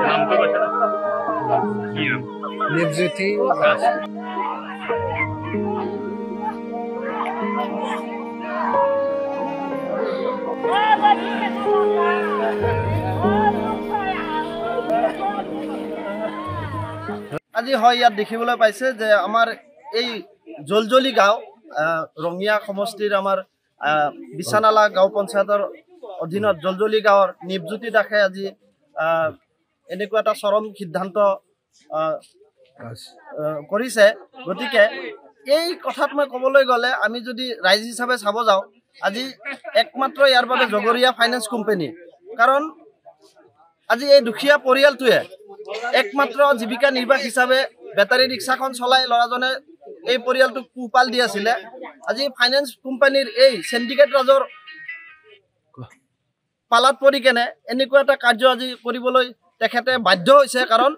নামটো কৈছে কি নিবজ্যোতি আজি হয় ইয়াত দেখিবলৈ পাইছে যে আমাৰ এই জলজলি গাঁও ৰঙিয়া সমষ্টিৰ আমাৰ বিছানালা গাঁও পঞ্চায়তৰ অধীনত জলজলি গাঁৱৰ নিবজ্যোতি দাসে আজি এনেকুৱা এটা চৰম সিদ্ধান্ত কৰিছে। গতিকে এই কথাত মই ক'বলৈ গ'লে আমি যদি ৰাইজ হিচাপে চাব যাওঁ আজি একমাত্ৰ ইয়াৰ বাবে জগৰীয়া ফাইনেন্স কোম্পানী, কাৰণ আজি এই দুখীয়া পৰিয়ালটোৱে একমাত্ৰ জীৱিকা নিৰ্বাহ হিচাপে বেটাৰী ৰিক্সাখন চলাই ল'ৰাজনে এই পৰিয়ালটোক পোহপাল দি আছিলে। আজি ফাইনেন্স কোম্পানীৰ এই চেণ্ডিকেট ৰাজৰ পালাত পৰি কেনে এনেকুৱা এটা কাৰ্য আজি কৰিবলৈ তেখেতে বাধ্য হৈছে, কাৰণ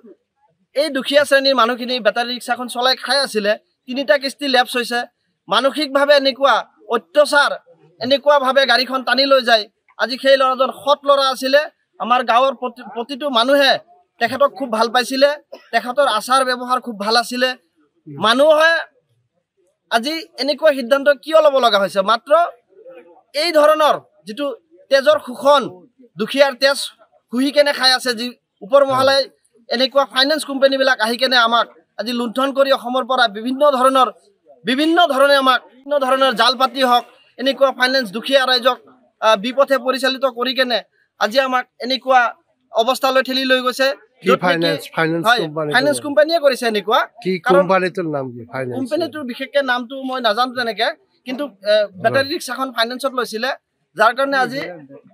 এই দুখীয়া শ্ৰেণীৰ মানুহখিনি বেটাৰী ৰিক্সাখন চলাই খাই আছিলে। 3টা কিস্তি লেপছ হৈছে, মানসিকভাৱে এনেকুৱা অত্যাচাৰ, এনেকুৱাভাৱে গাড়ীখন টানি লৈ যায়। আজি সেই ল'ৰাজন সৎ ল'ৰা আছিলে, আমাৰ গাঁৱৰ প্ৰতিটো মানুহে তেখেতক খুব ভাল পাইছিলে, তেখেতৰ আচাৰ ব্যৱহাৰ খুব ভাল আছিলে। মানুহে আজি এনেকুৱা সিদ্ধান্ত কিয় ল'ব লগা হৈছে? মাত্ৰ এই ধৰণৰ যিটো তেজৰ শোষণ, দুখীয়াৰ তেজ শুহি কেনে খাই আছে যি ওপৰ মহলাই এনেকুৱা ফাইনেন্স কোম্পানীবিলাক আহি কেনে আমাক আজি লুণ্ঠন কৰি অসমৰ পৰা বিভিন্ন ধৰণে আমাক বিভিন্ন ধৰণৰ জাল পাতি হওক এনেকুৱা ফাইনেন্স দুখীয়া ৰাইজক বিপথে পৰিচালিত কৰি কেনে আজি আমাক এনেকুৱা অৱস্থালৈ ঠেলি লৈ গৈছে। ফাইনেন্স কোম্পানীয়ে কৰিছে এনেকুৱা। কোম্পানীটোৰ বিশেষকে নামটো মই নাজানো তেনেকে, কিন্তু বেটাৰী ৰিক্সাখন ফাইনেন্সত লৈছিলে, যাৰ কাৰণে আজি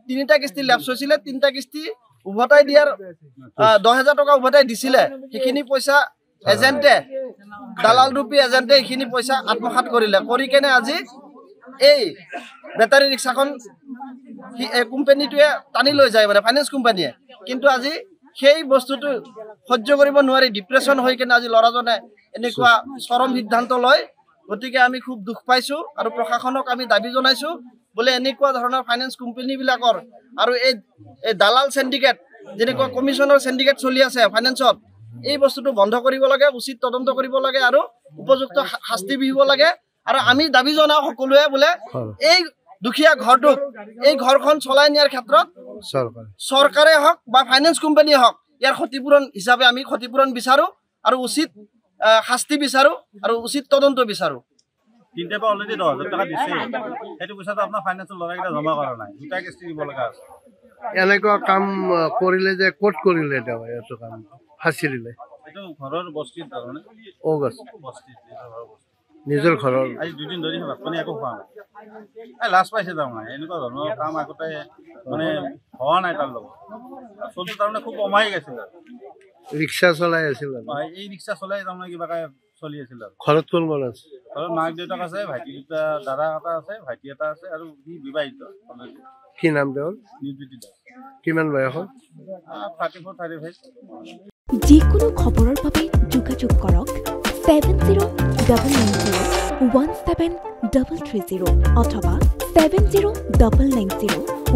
3টা কিস্তি লেপছ হৈছিলে। 3টা কিস্তি উভতাই দিয়াৰ 10,000 টকা উভতাই দিছিলে। সেইখিনি পইচা এজেণ্টে, দালাল ৰূপী এজেণ্টে এইখিনি পইচা আত্মসাৎ কৰিলে, কৰি কেনে আজি এই বেটাৰী ৰিক্সাখন কোম্পানীটোৱে টানি লৈ যায়, মানে ফাইনেন্স কোম্পানীয়ে। কিন্তু আজি সেই বস্তুটো সহ্য কৰিব নোৱাৰি ডিপ্ৰেশ্যন হৈ কেনে আজি ল'ৰাজনে এনেকুৱা চৰম সিদ্ধান্ত লয়। গতিকে আমি খুব দুখ পাইছোঁ আৰু প্ৰশাসনক আমি দাবী জনাইছোঁ বোলে এনেকুৱা ধৰণৰ ফাইনেন্স কোম্পানীবিলাকৰ আৰু এই দালাল চেণ্ডিকেট, যেনেকুৱা কমিশ্যনৰ চেণ্ডিকেট চলি আছে ফাইনেন্সত, এই বস্তুটো বন্ধ কৰিব লাগে, উচিত তদন্ত কৰিব লাগে আৰু উপযুক্ত শাস্তি বিহিব লাগে। আৰু আমি দাবী জনাওঁ সকলোৱে বোলে এই দুখীয়া ঘৰটোক, এই ঘৰখন চলাই নিয়াৰ ক্ষেত্ৰত চৰকাৰে হওক বা ফাইনেন্স কোম্পানীয়ে হওক ইয়াৰ ক্ষতিপূৰণ হিচাপে আমি ক্ষতিপূৰণ বিচাৰোঁ আৰু উচিত শাস্তি বিচাৰোঁ আৰু উচিত তদন্ত বিচাৰোঁ। 3টা পৰা অলৰেডি 10,000 টকা দিছে, সেইটো পইচাটো আপোনাৰ ফাইনেন্সৰ ল'ৰাকেইটা জমা কৰা নাই, 2টা কিস্তি দিব লগা আছে। এনেকুৱা কাম কৰিলে যে ক'ত কৰিলে তেওঁ এইটো কাম ফাঁচি দিলে? এইটো ঘৰৰ বস্তিত তাৰমানে নিজৰ ঘৰৰ আজি 2 দিন ধৰি ভাত পানী একো খোৱা নাই, লাজ পাইছে তাৰমানে। এনেকুৱা ধৰণৰ কাম আগতে মানে হোৱা নাই তাৰ লগত। আচলতে তাৰমানে খুব কমাই গৈছিল, ৰিক্সা চলাই আছিল। এই ৰিক্সা চলাই তাৰমানে কিবাকে চলি আছিল। আৰু ঘৰত কোন কোন আছে? ঘৰত মাক দেউতাক আছে, ভাইটি দুটা, দাদা এটা আছে, ভাইটি এটা আছে, আৰু সি বিবাহিত। কি নাম তেওঁৰ? নিবজ্যোতি দাস। কিমান বয়স? 34-35। যিকোনো খবৰৰ বাবে যোগাযোগ কৰক 7099017330 অথবা 709901